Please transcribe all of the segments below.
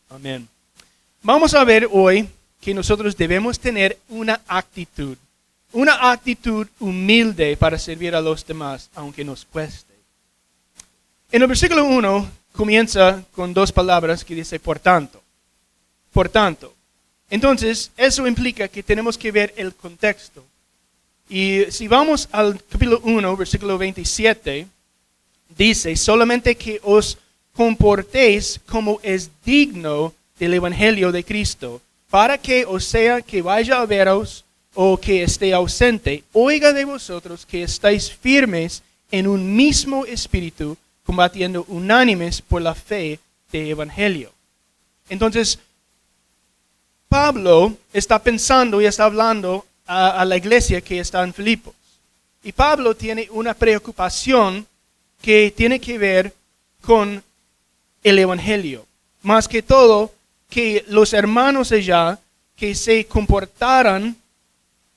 Amén. Vamos a ver hoy que nosotros debemos tener una actitud humilde para servir a los demás, aunque nos cueste. En el versículo 1 comienza con dos palabras que dice por tanto. Por tanto. Entonces, eso implica que tenemos que ver el contexto. Y si vamos al capítulo 1, versículo 27, dice, solamente que os comportéis como es digno del evangelio de Cristo, para que, o sea, que vaya a veros o que esté ausente, oiga de vosotros que estáis firmes en un mismo espíritu, combatiendo unánimes por la fe de evangelio. Entonces, Pablo está pensando y está hablando a la iglesia que está en Filipos. Y Pablo tiene una preocupación que tiene que ver con el evangelio. Más que todo, que los hermanos allá que se comportaran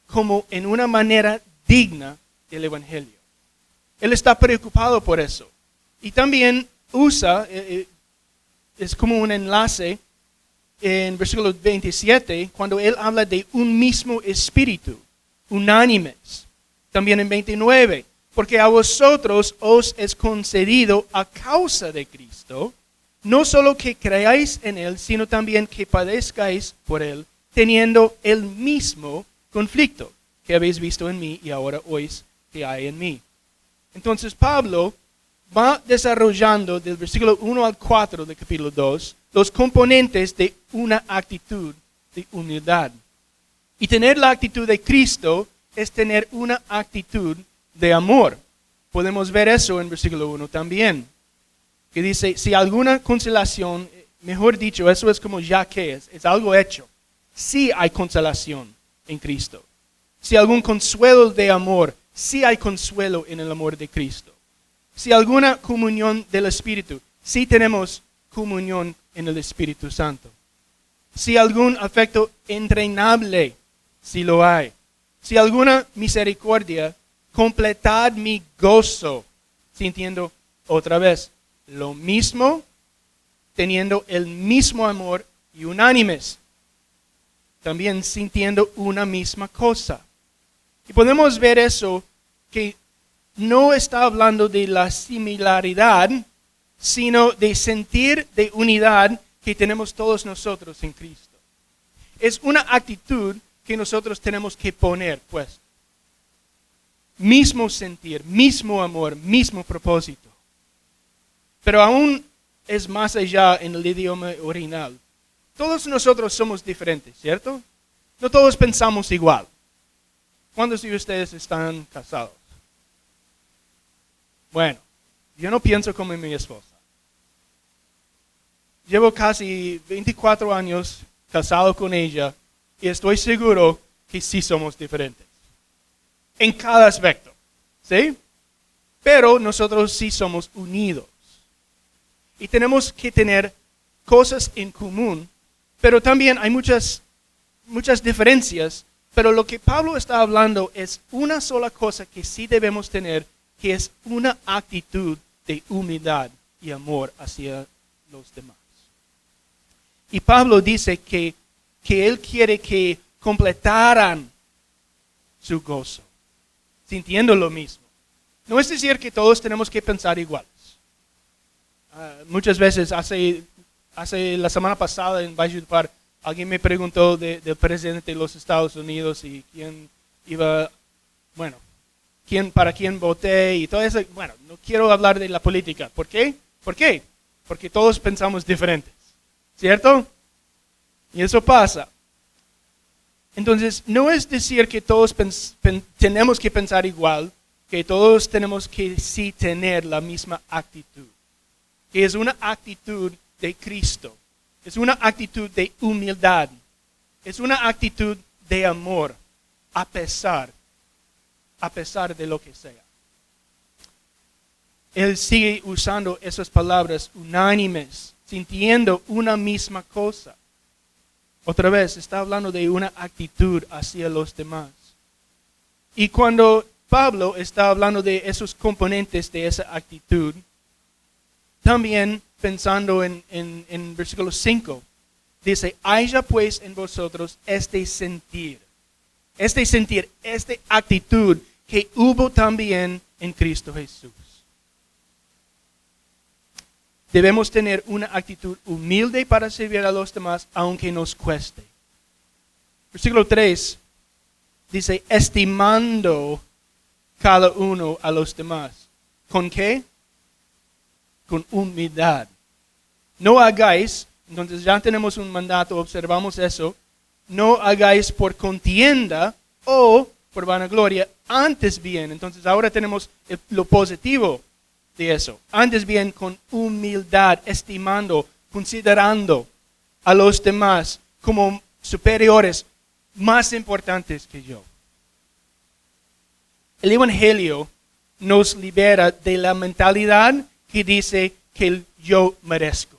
como en una manera digna del evangelio. Él está preocupado por eso. Y también usa, es como un enlace en versículo 27, cuando él habla de un mismo espíritu, unánimes. También en 29, porque a vosotros os es concedido a causa de Cristo, no solo que creáis en Él, sino también que padezcáis por Él, teniendo el mismo conflicto que habéis visto en mí y ahora oís que hay en mí. Entonces Pablo va desarrollando del versículo 1 al 4 del capítulo 2 los componentes de una actitud de humildad. Y tener la actitud de Cristo es tener una actitud de amor. Podemos ver eso en versículo 1 también, que dice, si alguna consolación, mejor dicho, eso es como ya que es algo hecho. Sí hay consolación en Cristo. Si algún consuelo de amor, sí hay consuelo en el amor de Cristo. Si alguna comunión del Espíritu, sí tenemos comunión en el Espíritu Santo. Si algún afecto entrenable, sí lo hay. Si alguna misericordia, completad mi gozo, sintiendo otra vez lo mismo, teniendo el mismo amor y unánimes, también sintiendo una misma cosa. Y podemos ver eso, que no está hablando de la similaridad, sino de sentir de unidad que tenemos todos nosotros en Cristo. Es una actitud que nosotros tenemos que poner, pues. Mismo sentir, mismo amor, mismo propósito. Pero aún es más allá en el idioma original. Todos nosotros somos diferentes, ¿cierto? No todos pensamos igual. ¿Cuántos de ustedes están casados? Bueno, yo no pienso como mi esposa. Llevo casi 24 años casado con ella y estoy seguro que sí somos diferentes. En cada aspecto, ¿sí? Pero nosotros sí somos unidos. Y tenemos que tener cosas en común, pero también hay muchas diferencias. Pero lo que Pablo está hablando es una sola cosa que sí debemos tener, que es una actitud de humildad y amor hacia los demás. Y Pablo dice que él quiere que completaran su gozo, sintiendo lo mismo. No es decir que todos tenemos que pensar iguales. Muchas veces, hace la semana pasada en Valle del Par, alguien me preguntó del presidente de los Estados Unidos y para quién voté y todo eso. Bueno, no quiero hablar de la política. ¿Por qué? ¿Por qué? Porque todos pensamos diferentes, ¿cierto? Y eso pasa. Entonces, no es decir que todos tenemos que pensar igual, que todos tenemos que sí tener la misma actitud, que es una actitud de Cristo. Es una actitud de humildad. Es una actitud de amor, a pesar de lo que sea. Él sigue usando esas palabras unánimes, sintiendo una misma cosa. Otra vez, está hablando de una actitud hacia los demás. Y cuando Pablo está hablando de esos componentes de esa actitud, también pensando en versículo 5, dice, haya pues en vosotros este sentir, esta actitud que hubo también en Cristo Jesús. Debemos tener una actitud humilde para servir a los demás, aunque nos cueste. Versículo 3 dice, estimando cada uno a los demás. ¿Con qué? Con humildad. No hagáis, entonces ya tenemos un mandato, observamos eso, no hagáis por contienda o por vanagloria, antes bien. Entonces ahora tenemos lo positivo de eso. Antes bien con humildad, estimando, considerando a los demás como superiores, más importantes que yo. El Evangelio nos libera de la mentalidad que dice que yo merezco.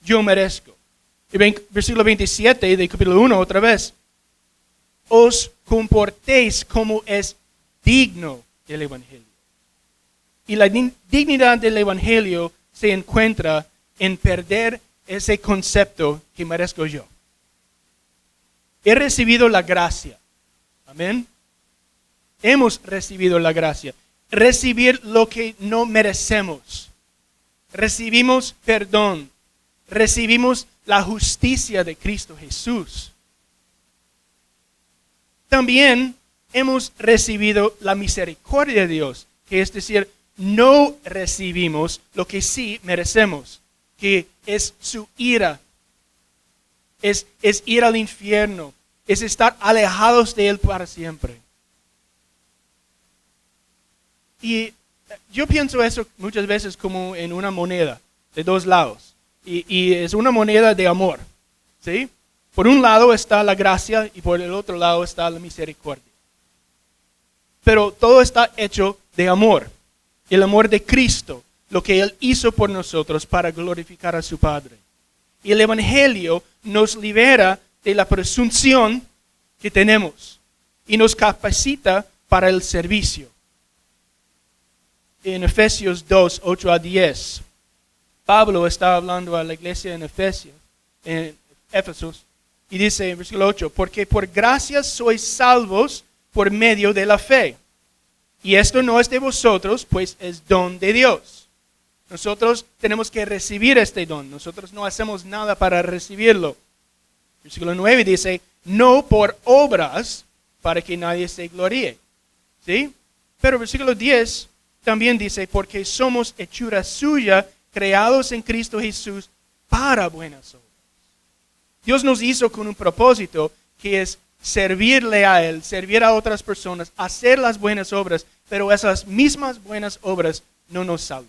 Yo merezco. Versículo 27 de capítulo 1, otra vez. Os comportéis como es digno del Evangelio. Y la dignidad del Evangelio se encuentra en perder ese concepto que merezco yo. He recibido la gracia. Amén. Hemos recibido la gracia. Recibir lo que no merecemos. Recibimos perdón. Recibimos la justicia de Cristo Jesús. También hemos recibido la misericordia de Dios, que es decir, no recibimos lo que sí merecemos, que es su ira, es ir al infierno, es estar alejados de Él para siempre. Y yo pienso eso muchas veces como en una moneda de dos lados, y es una moneda de amor, ¿sí? Por un lado está la gracia y por el otro lado está la misericordia. Pero todo está hecho de amor. El amor de Cristo, lo que Él hizo por nosotros para glorificar a su Padre. Y el Evangelio nos libera de la presunción que tenemos y nos capacita para el servicio. En Efesios 2, 8 a 10, Pablo está hablando a la iglesia en Éfesos, y dice en versículo 8, porque por gracia sois salvos por medio de la fe. Y esto no es de vosotros, pues es don de Dios. Nosotros tenemos que recibir este don. Nosotros no hacemos nada para recibirlo. Versículo 9 dice, no por obras para que nadie se gloríe. ¿Sí? Pero versículo 10 también dice, porque somos hechura suya, creados en Cristo Jesús para buenas obras. Dios nos hizo con un propósito que es servirle a Él, servir a otras personas, hacer las buenas obras, pero esas mismas buenas obras no nos salvan.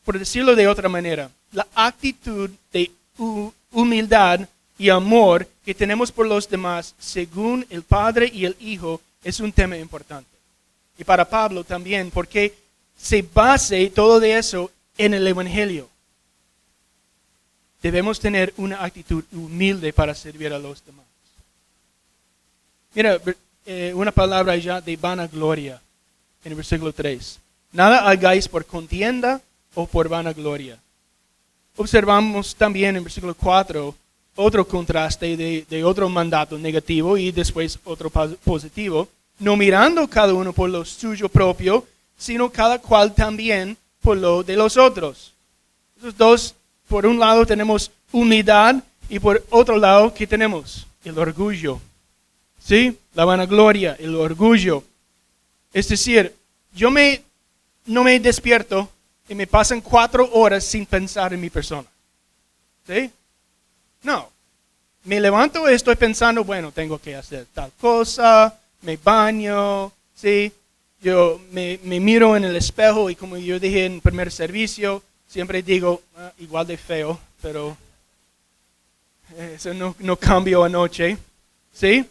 Por decirlo de otra manera, la actitud de humildad y amor que tenemos por los demás, según el Padre y el Hijo, es un tema importante. Y para Pablo también, porque se base todo de eso en el Evangelio. Debemos tener una actitud humilde para servir a los demás. Mira, una palabra ya de vanagloria en el versículo 3. Nada hagáis por contienda o por vanagloria. Observamos también en el versículo 4 otro contraste de otro mandato negativo y después otro positivo. No mirando cada uno por lo suyo propio, sino cada cual también por lo de los otros. Esos dos, por un lado tenemos humildad y por otro lado, ¿qué tenemos? El orgullo. ¿Sí? La vanagloria, el orgullo. Es decir, no me despierto y me pasan 4 horas sin pensar en mi persona. ¿Sí? No. Me levanto y estoy pensando, bueno, tengo que hacer tal cosa, me baño, ¿sí? Yo me miro en el espejo y como yo dije en el primer servicio, siempre digo, igual de feo, pero eso no cambió anoche, ¿sí?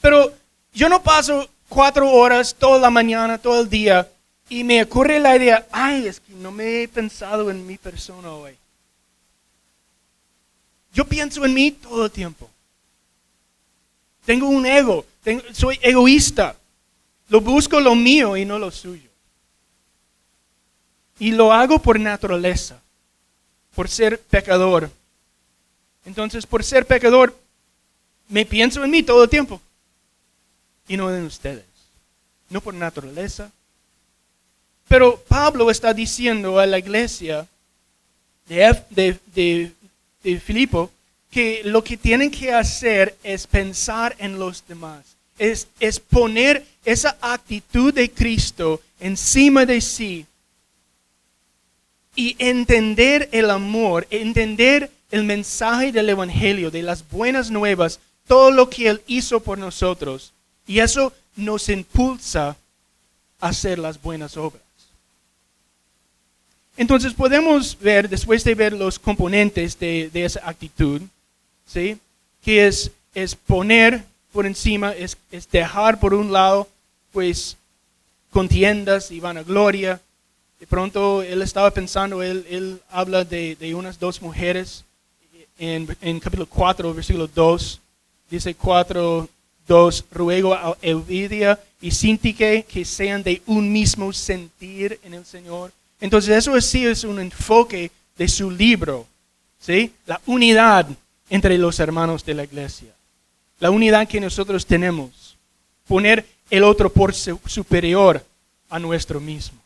Pero yo no paso 4 horas toda la mañana, todo el día, y me ocurre la idea, ay, es que no me he pensado en mi persona hoy. Yo pienso en mí todo el tiempo. Tengo un ego, soy egoísta. Lo busco lo mío y no lo suyo. Y lo hago por naturaleza. por ser pecador. Entonces, por ser pecador, me pienso en mí todo el tiempo y no en ustedes, no por naturaleza. Pero Pablo está diciendo a la iglesia de Filipo que lo que tienen que hacer es pensar en los demás, es poner esa actitud de Cristo encima de sí y entender el amor, entender el mensaje del Evangelio, de las buenas nuevas, todo lo que Él hizo por nosotros. Y eso nos impulsa a hacer las buenas obras. Entonces podemos ver, después de ver los componentes de esa actitud, ¿sí? Que es poner por encima, es dejar por un lado, pues, contiendas y vanagloria. De pronto él estaba pensando, él habla de unas dos mujeres en capítulo 4, versículo 2. Dice 4:2, ruego a Euodia y Síntique que sean de un mismo sentir en el Señor. Entonces eso sí es un enfoque de su libro, ¿sí? La unidad entre los hermanos de la iglesia. La unidad que nosotros tenemos. Poner el otro por superior a nuestro mismo.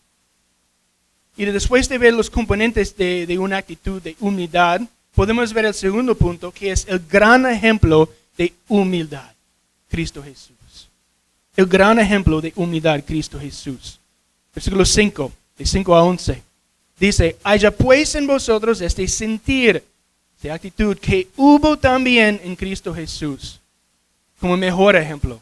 Y después de ver los componentes de una actitud de humildad, podemos ver el segundo punto, que es el gran ejemplo de humildad, Cristo Jesús. El gran ejemplo de humildad, Cristo Jesús. Versículo 5, de 5 a 11. Dice, haya pues en vosotros este sentir, esta actitud que hubo también en Cristo Jesús, como mejor ejemplo.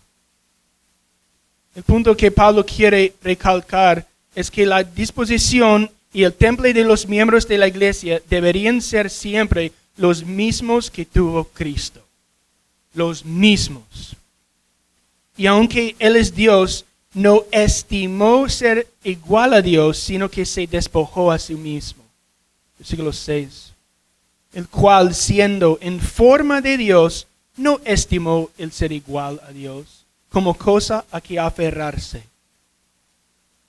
El punto que Pablo quiere recalcar es que la disposición y el temple de los miembros de la iglesia deberían ser siempre los mismos que tuvo Cristo. Los mismos. Y aunque Él es Dios, no estimó ser igual a Dios, sino que se despojó a sí mismo. Versículo 6. El cual, siendo en forma de Dios, no estimó el ser igual a Dios como cosa a que aferrarse.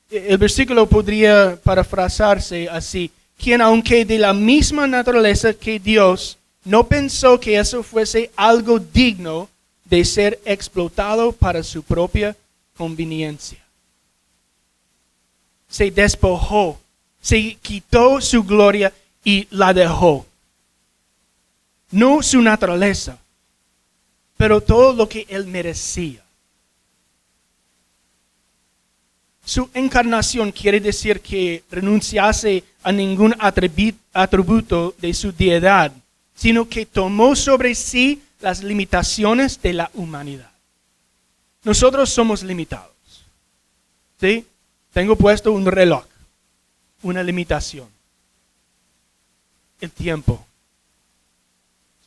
El versículo podría parafrasarse así: quien aunque de la misma naturaleza que Dios, no pensó que eso fuese algo digno de ser explotado para su propia conveniencia. Se despojó, se quitó su gloria y la dejó. No su naturaleza, pero todo lo que Él merecía. Su encarnación quiere decir que renunciase a ningún atributo de su deidad, sino que tomó sobre sí las limitaciones de la humanidad. Nosotros somos limitados. ¿Sí? Tengo puesto un reloj, una limitación. El tiempo.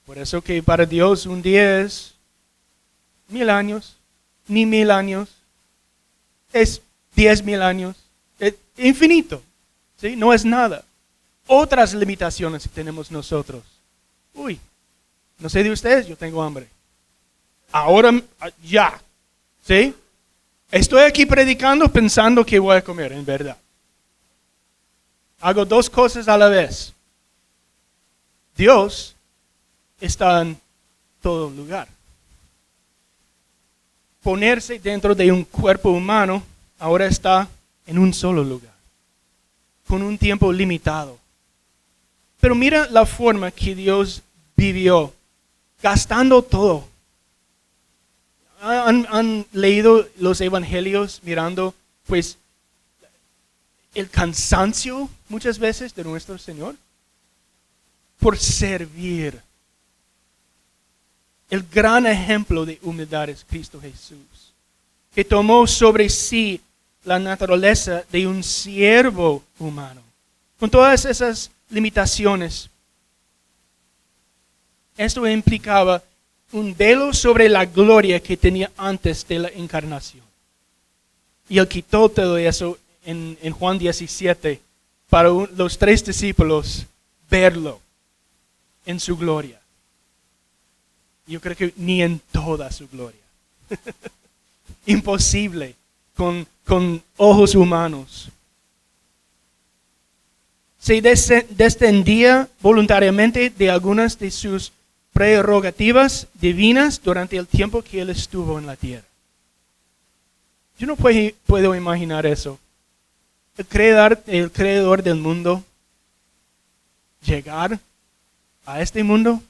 Por eso que para Dios un día es 1000 años, ni 1000 años, es 10,000 años, es infinito, ¿sí? No es nada. Otras limitaciones que tenemos nosotros. No sé de ustedes, yo tengo hambre. Ahora, ya, ¿sí? Estoy aquí predicando pensando que voy a comer, en verdad. Hago dos cosas a la vez. Dios está en todo lugar. Ponerse dentro de un cuerpo humano ahora está en un solo lugar, con un tiempo limitado. Pero mira la forma que Dios vivió, gastando todo. ¿Han leído los evangelios mirando, pues, el cansancio muchas veces de nuestro Señor? Por servir. El gran ejemplo de humildad es Cristo Jesús, que tomó sobre sí la naturaleza de un siervo humano, con todas esas limitaciones. Esto implicaba un velo sobre la gloria que tenía antes de la encarnación. Y Él quitó todo eso en Juan 17 para los 3 discípulos verlo en su gloria. Yo creo que ni en toda su gloria. Imposible con ojos humanos. se descendía voluntariamente de algunas de sus prerrogativas divinas durante el tiempo que él estuvo en la tierra. Yo no puedo imaginar eso. El creador del mundo, llegar a este mundo,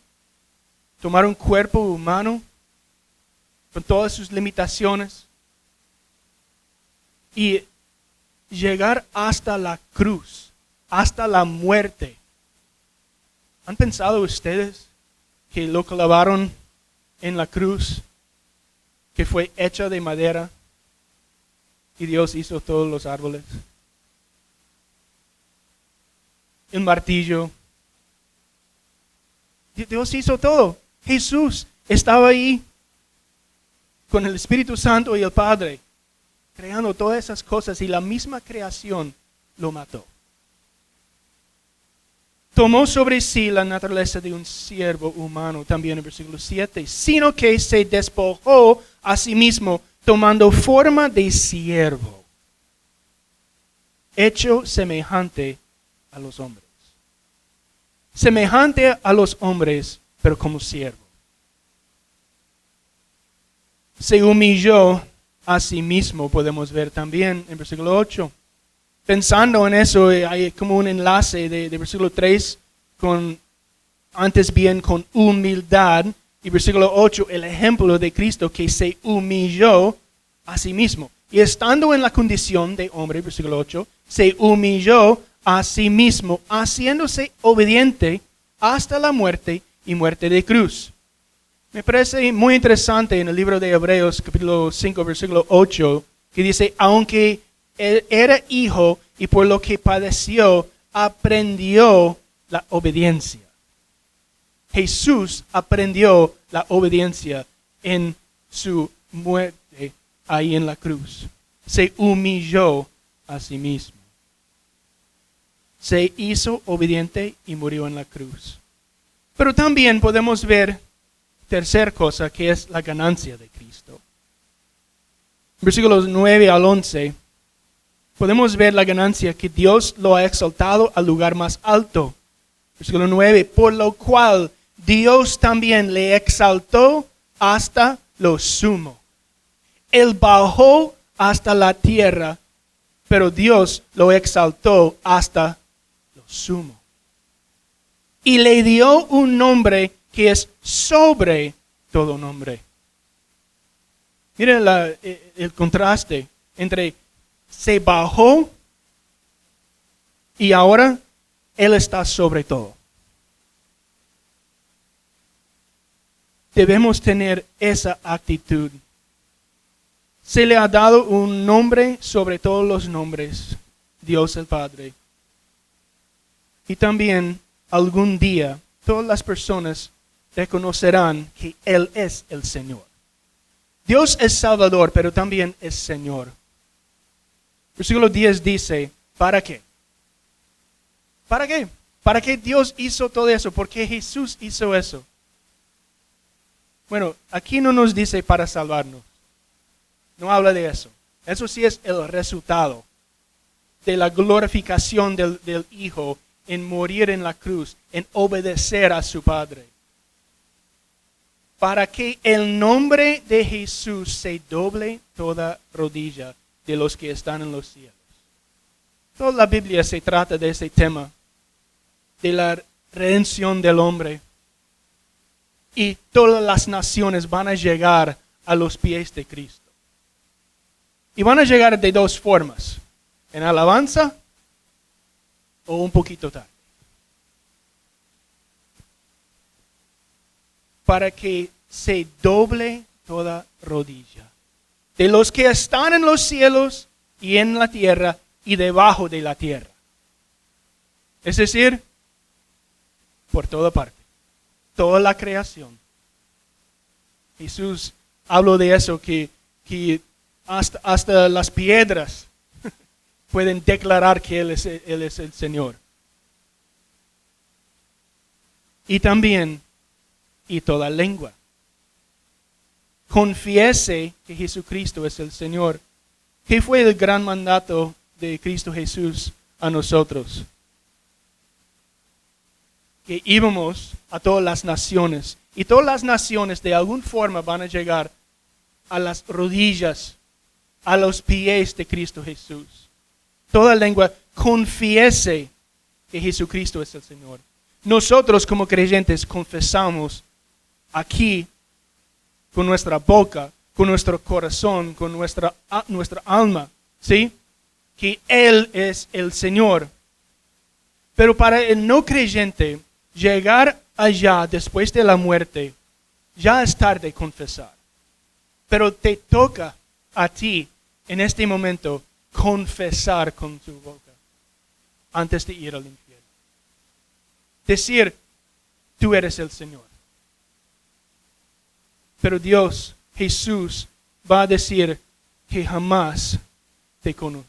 tomar un cuerpo humano con todas sus limitaciones y llegar hasta la cruz, hasta la muerte. ¿Han pensado ustedes que lo clavaron en la cruz, que fue hecha de madera y Dios hizo todos los árboles? El martillo. Dios hizo todo. Jesús estaba ahí con el Espíritu Santo y el Padre, creando todas esas cosas, y la misma creación lo mató. Tomó sobre sí la naturaleza de un siervo humano, también en versículo 7, sino que se despojó a sí mismo, tomando forma de siervo, hecho semejante a los hombres. Semejante a los hombres, pero como siervo. Se humilló a sí mismo, podemos ver también en versículo 8. Pensando en eso, hay como un enlace de versículo 3 antes bien con humildad, y versículo 8, el ejemplo de Cristo que se humilló a sí mismo. Y estando en la condición de hombre, versículo 8, se humilló a sí mismo, haciéndose obediente hasta la muerte y muerte de cruz. Me parece muy interesante en el libro de Hebreos, capítulo 5, versículo 8, que dice, aunque él era hijo y por lo que padeció, aprendió la obediencia. Jesús aprendió la obediencia en su muerte ahí en la cruz. Se humilló a sí mismo. Se hizo obediente y murió en la cruz. Pero también podemos ver tercera cosa, que es la ganancia de Cristo. Versículos 9 al 11, podemos ver la ganancia que Dios lo ha exaltado al lugar más alto. Versículo 9, por lo cual Dios también le exaltó hasta lo sumo. Él bajó hasta la tierra, pero Dios lo exaltó hasta lo sumo. Y le dio un nombre que es sobre todo nombre. Miren el contraste entre se bajó y ahora Él está sobre todo. Debemos tener esa actitud. Se le ha dado un nombre sobre todos los nombres, Dios el Padre. Y también algún día todas las personas reconocerán que Él es el Señor. Dios es Salvador, pero también es Señor. Versículo 10 dice, ¿para qué? ¿Para qué? ¿Para qué Dios hizo todo eso? ¿Por qué Jesús hizo eso? Bueno, aquí no nos dice para salvarnos. No habla de eso. Eso sí es el resultado de la glorificación del Hijo en morir en la cruz, en obedecer a su Padre. Para que el nombre de Jesús se doble toda rodilla de los que están en los cielos. Toda la Biblia se trata de ese tema, de la redención del hombre. Y todas las naciones van a llegar a los pies de Cristo. Y van a llegar de dos formas, en alabanza o un poquito tarde. Para que se doble toda rodilla de los que están en los cielos y en la tierra y debajo de la tierra. Es decir, por toda parte, toda la creación. Jesús habló de eso, que hasta las piedras pueden declarar que Él es el Señor. Y también, y toda lengua confiese que Jesucristo es el Señor. ¿Qué fue el gran mandato de Cristo Jesús a nosotros? que íbamos a todas las naciones. Y todas las naciones de alguna forma van a llegar a las rodillas, a los pies de Cristo Jesús. Toda lengua confiese que Jesucristo es el Señor. Nosotros como creyentes confesamos aquí con nuestra boca, con nuestro corazón, con nuestra alma, ¿sí? Que Él es el Señor. Pero para el no creyente, llegar allá después de la muerte, ya es tarde confesar. Pero te toca a ti en este momento confesar con tu boca antes de ir al infierno. Decir, tú eres el Señor. Pero Dios, Jesús, va a decir que jamás te conocí.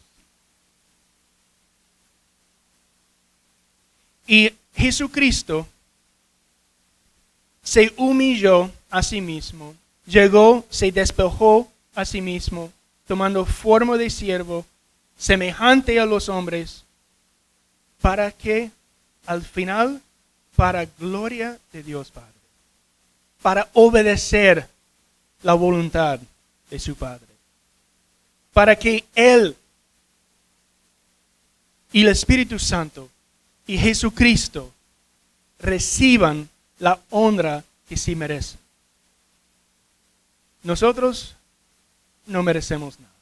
Y Jesucristo se humilló a sí mismo, llegó, se despojó a sí mismo, tomando forma de siervo, semejante a los hombres, para que al final, para gloria de Dios Padre, para obedecer la voluntad de su Padre, para que Él y el Espíritu Santo y Jesucristo reciban la honra que sí merecen. Nosotros no merecemos nada.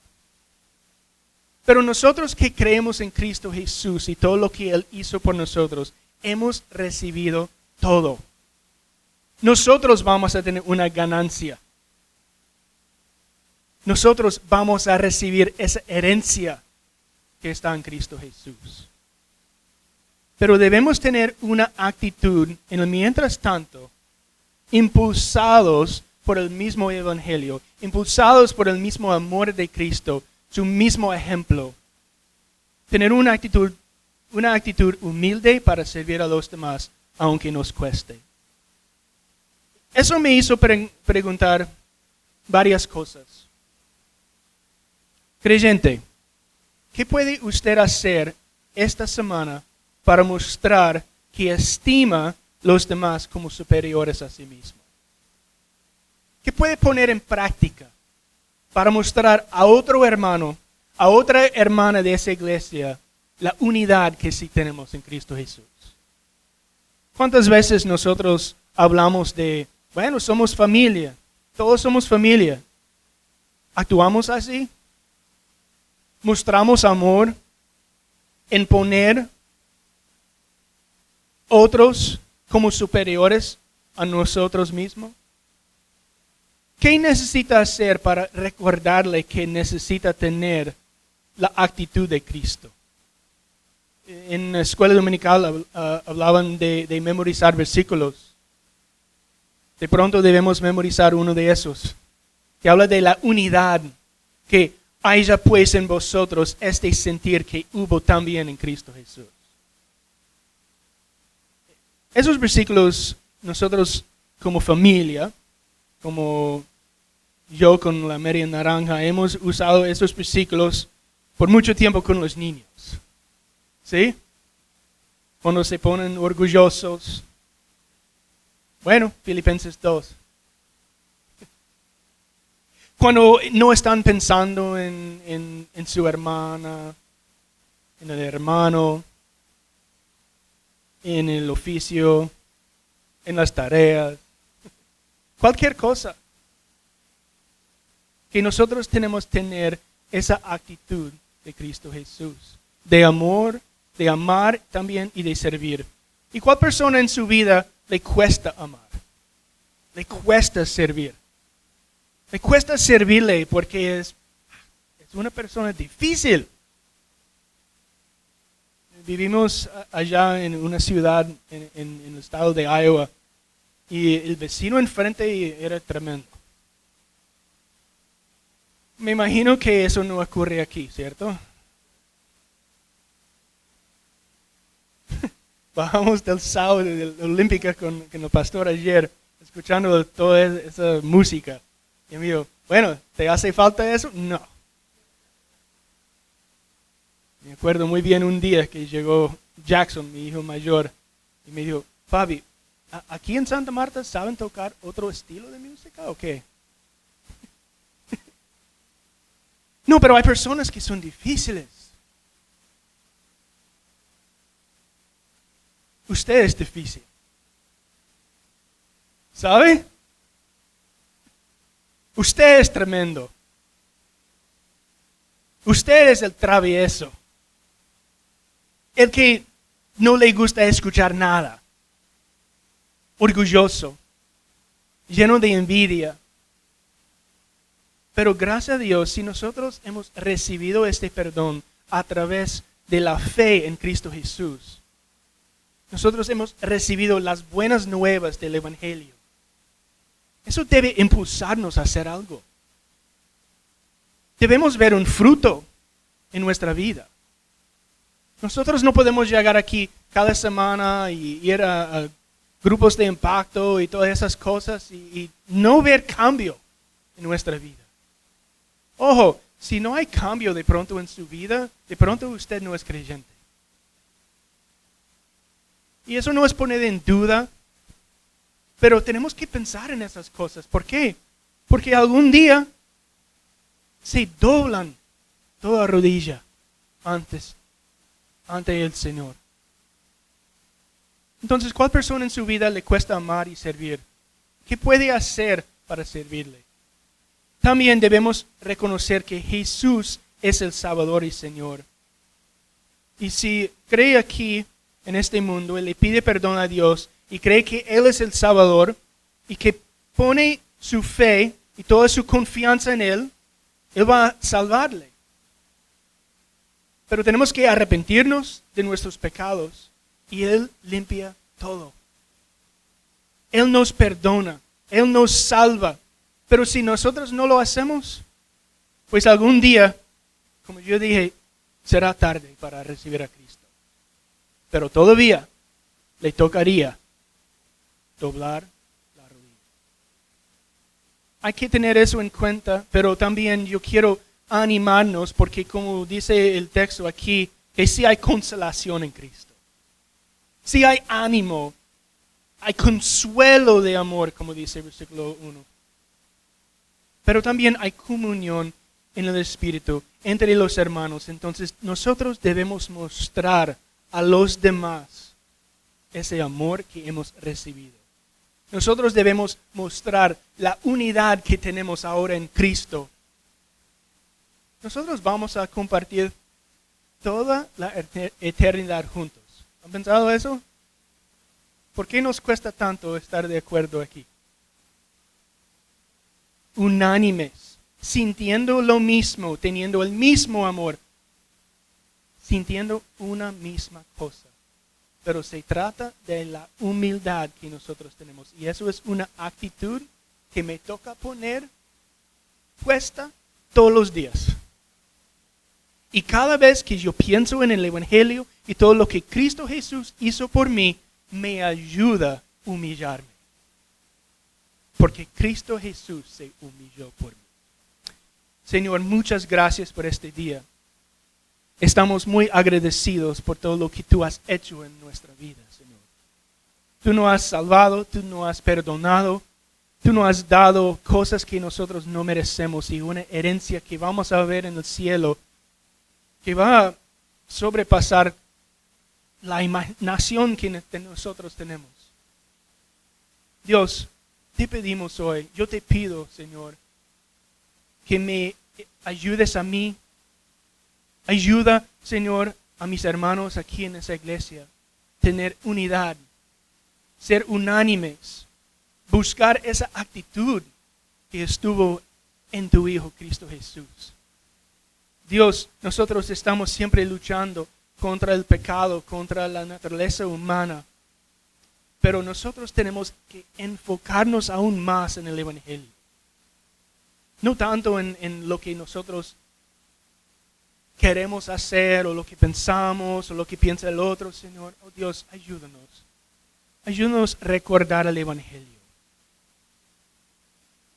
Pero nosotros que creemos en Cristo Jesús y todo lo que Él hizo por nosotros, hemos recibido todo. Nosotros vamos a tener una ganancia. Nosotros vamos a recibir esa herencia que está en Cristo Jesús. Pero debemos tener una actitud en el mientras tanto, impulsados por el mismo evangelio, impulsados por el mismo amor de Cristo, su mismo ejemplo. Tener una actitud humilde para servir a los demás, aunque nos cueste. Eso me hizo preguntar varias cosas. Creyente, ¿qué puede usted hacer esta semana para mostrar que estima los demás como superiores a sí mismo? ¿Qué puede poner en práctica para mostrar a otro hermano, a otra hermana de esa iglesia, la unidad que sí tenemos en Cristo Jesús? ¿Cuántas veces nosotros hablamos de, bueno, somos familia, todos somos familia? ¿Actuamos así? ¿Mostramos amor en poner otros como superiores a nosotros mismos? ¿Qué necesita hacer para recordarle que necesita tener la actitud de Cristo? En la escuela dominical hablaban de memorizar versículos. De pronto debemos memorizar uno de esos, que habla de la unidad, que haya pues en vosotros este sentir que hubo también en Cristo Jesús. Esos versículos, nosotros como familia, como yo con la media naranja, hemos usado esos versículos por mucho tiempo con los niños. ¿Sí? Cuando se ponen orgullosos. Bueno, Filipenses 2. Cuando no están pensando en su hermana, en el hermano, en el oficio, en las tareas, cualquier cosa. Que nosotros tenemos que tener esa actitud de Cristo Jesús, de amor, de amar también y de servir. ¿Y cuál persona en su vida le cuesta amar? Le cuesta servir. Le cuesta servirle porque es una persona difícil. Vivimos allá en una ciudad en el estado de Iowa y el vecino enfrente era tremendo. Me imagino que eso no ocurre aquí, ¿cierto? Bajamos del sábado de la Olímpica con el pastor ayer, escuchando toda esa música. Y me dijo, bueno, ¿te hace falta eso? No. Me acuerdo muy bien un día que llegó Jackson, mi hijo mayor, y me dijo, Fabi, ¿aquí en Santa Marta saben tocar otro estilo de música o qué? No, pero hay personas que son difíciles. Usted es difícil. ¿Sabe? Usted es tremendo. Usted es el travieso. El que no le gusta escuchar nada. Orgulloso. Lleno de envidia. Pero gracias a Dios, si nosotros hemos recibido este perdón a través de la fe en Cristo Jesús, nosotros hemos recibido las buenas nuevas del Evangelio. Eso debe impulsarnos a hacer algo. Debemos ver un fruto en nuestra vida. Nosotros no podemos llegar aquí cada semana y ir a grupos de impacto y todas esas cosas y no ver cambio en nuestra vida. Ojo, si no hay cambio de pronto en su vida, de pronto usted no es creyente. Y eso no es poner en duda, pero tenemos que pensar en esas cosas. ¿Por qué? Porque algún día se doblan toda rodilla ante el Señor. Entonces, ¿cuál persona en su vida le cuesta amar y servir? ¿Qué puede hacer para servirle? También debemos reconocer que Jesús es el Salvador y Señor. Y si cree aquí en este mundo y le pide perdón a Dios y cree que Él es el Salvador y que pone su fe y toda su confianza en Él, Él va a salvarle. Pero tenemos que arrepentirnos de nuestros pecados y Él limpia todo. Él nos perdona, Él nos salva. Pero si nosotros no lo hacemos, pues algún día, como yo dije, será tarde para recibir a Cristo. Pero todavía le tocaría doblar la rodilla. Hay que tener eso en cuenta, pero también yo quiero animarnos porque como dice el texto aquí, que sí hay consolación en Cristo. Sí hay ánimo, hay consuelo de amor, como dice el versículo 1. Pero también hay comunión en el Espíritu entre los hermanos. Entonces nosotros debemos mostrar a los demás ese amor que hemos recibido. Nosotros debemos mostrar la unidad que tenemos ahora en Cristo. Nosotros vamos a compartir toda la eternidad juntos. ¿Han pensado eso? ¿Por qué nos cuesta tanto estar de acuerdo aquí? Unánimes, sintiendo lo mismo, teniendo el mismo amor, sintiendo una misma cosa. Pero se trata de la humildad que nosotros tenemos. Y eso es una actitud que me toca poner puesta todos los días. Y cada vez que yo pienso en el Evangelio y todo lo que Cristo Jesús hizo por mí, me ayuda a humillarme. Porque Cristo Jesús se humilló por mí. Señor, muchas gracias por este día. Estamos muy agradecidos por todo lo que tú has hecho en nuestra vida, Señor. Tú nos has salvado, tú nos has perdonado, tú nos has dado cosas que nosotros no merecemos y una herencia que vamos a ver en el cielo que va a sobrepasar la imaginación que nosotros tenemos. Dios, te pedimos hoy, yo te pido, Señor, que me ayudes a mí. Ayuda, Señor, a mis hermanos aquí en esa iglesia. Tener unidad, ser unánimes, buscar esa actitud que estuvo en tu Hijo Cristo Jesús. Dios, nosotros estamos siempre luchando contra el pecado, contra la naturaleza humana. Pero nosotros tenemos que enfocarnos aún más en el Evangelio. No tanto en lo que nosotros queremos hacer o lo que pensamos o lo que piensa el otro, Señor. Oh Dios, ayúdanos. Ayúdanos a recordar el Evangelio.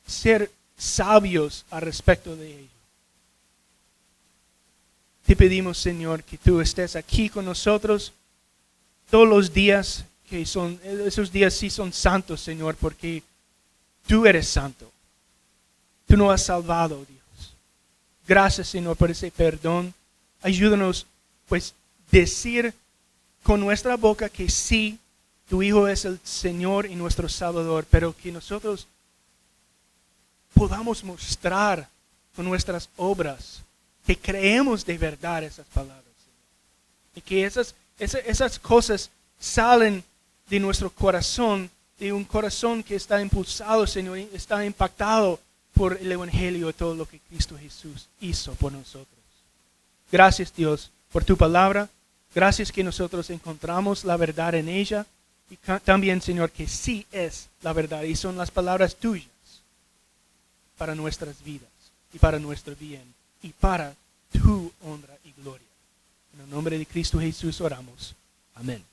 Ser sabios al respecto de ello. Te pedimos, Señor, que tú estés aquí con nosotros todos los días que son, esos días sí son santos, Señor, porque tú eres santo. Tú nos has salvado, Dios. Gracias, Señor, por ese perdón. Ayúdanos, pues, decir con nuestra boca que sí, tu Hijo es el Señor y nuestro Salvador, pero que nosotros podamos mostrar con nuestras obras que creemos de verdad esas palabras, Señor. Y que esas cosas salen de nuestro corazón, de un corazón que está impulsado, Señor, y está impactado por el Evangelio y todo lo que Cristo Jesús hizo por nosotros. Gracias, Dios, por tu palabra. Gracias que nosotros encontramos la verdad en ella. Y también, Señor, que sí es la verdad y son las palabras tuyas para nuestras vidas y para nuestro bien y para tu honra y gloria. En el nombre de Cristo Jesús oramos. Amén.